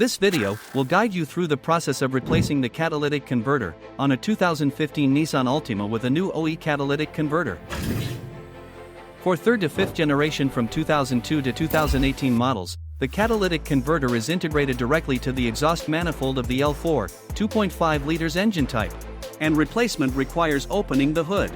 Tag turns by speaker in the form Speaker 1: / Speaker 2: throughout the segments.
Speaker 1: This video will guide you through the process of replacing the catalytic converter on a 2015 Nissan Altima with a new OE Catalytic Converter. For 3rd to 5th generation from 2002 to 2018 models, the catalytic converter is integrated directly to the exhaust manifold of the L4, 2.5 liters engine type, and replacement requires opening the hood.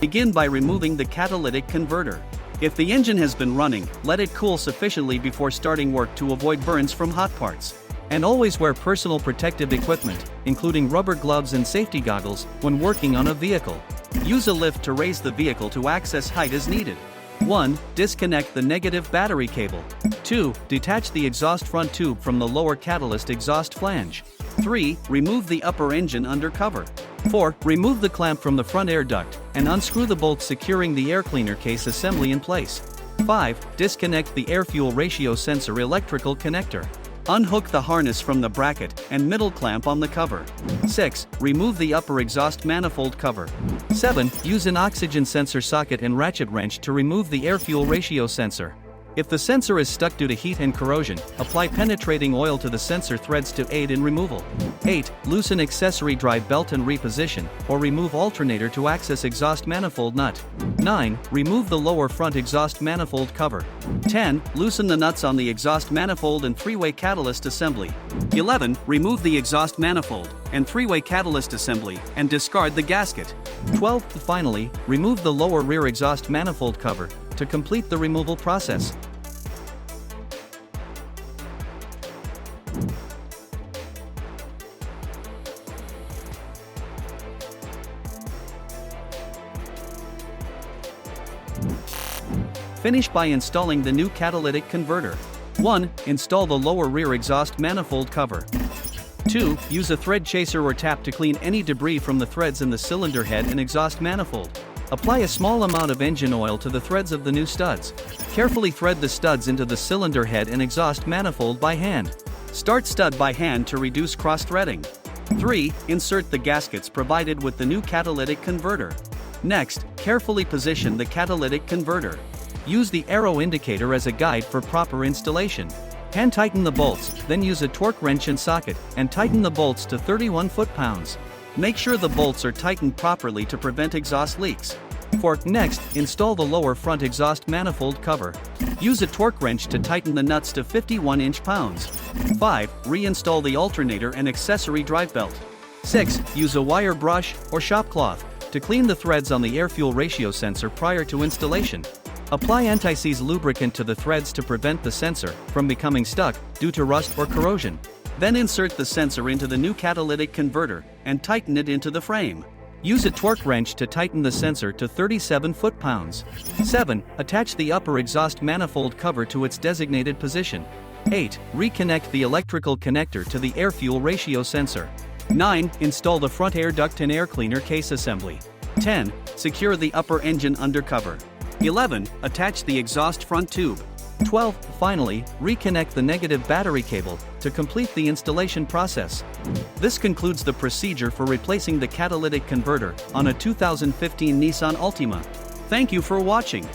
Speaker 1: Begin by removing the catalytic converter. If the engine has been running, let it cool sufficiently before starting work to avoid burns from hot parts. And always wear personal protective equipment, including rubber gloves and safety goggles, when working on a vehicle. Use a lift to raise the vehicle to access height as needed. 1. Disconnect the negative battery cable. 2. Detach the exhaust front tube from the lower catalyst exhaust flange. 3. Remove the upper engine under cover. 4. Remove the clamp from the front air duct, and unscrew the bolts securing the air cleaner case assembly in place. 5. Disconnect the air-fuel ratio sensor electrical connector. Unhook the harness from the bracket and middle clamp on the cover. 6. Remove the upper exhaust manifold cover. 7. Use an oxygen sensor socket and ratchet wrench to remove the air-fuel ratio sensor. If the sensor is stuck due to heat and corrosion, apply penetrating oil to the sensor threads to aid in removal. 8. Loosen accessory drive belt and reposition, or remove alternator to access exhaust manifold nut. 9. Remove the lower front exhaust manifold cover. 10. Loosen the nuts on the exhaust manifold and three-way catalyst assembly. 11. Remove the exhaust manifold and three-way catalyst assembly and discard the gasket. 12. Finally, remove the lower rear exhaust manifold cover to complete the removal process. Finish by installing the new catalytic converter. 1. Install the lower rear exhaust manifold cover. 2. Use a thread chaser or tap to clean any debris from the threads in the cylinder head and exhaust manifold. Apply a small amount of engine oil to the threads of the new studs. Carefully thread the studs into the cylinder head and exhaust manifold by hand. Start stud by hand to reduce cross-threading. 3. Insert the gaskets provided with the new catalytic converter. Next, carefully position the catalytic converter. Use the arrow indicator as a guide for proper installation. Hand tighten the bolts, then use a torque wrench and socket, and tighten the bolts to 31 foot-pounds. Make sure the bolts are tightened properly to prevent exhaust leaks. 4. Next, install the lower front exhaust manifold cover. Use a torque wrench to tighten the nuts to 51 inch-pounds. 5. Reinstall the alternator and accessory drive belt. 6. Use a wire brush or shop cloth to clean the threads on the air-fuel ratio sensor prior to installation. Apply anti-seize lubricant to the threads to prevent the sensor from becoming stuck due to rust or corrosion. Then insert the sensor into the new catalytic converter and tighten it into the frame. Use a torque wrench to tighten the sensor to 37 foot-pounds. 7. Attach the upper exhaust manifold cover to its designated position. 8. Reconnect the electrical connector to the air-fuel ratio sensor. 9. Install the front air duct and air cleaner case assembly. 10. Secure the upper engine undercover. 11. Attach the exhaust front tube. 12. Finally, reconnect the negative battery cable to complete the installation process. This concludes the procedure for replacing the catalytic converter on a 2015 Nissan Altima. Thank you for watching.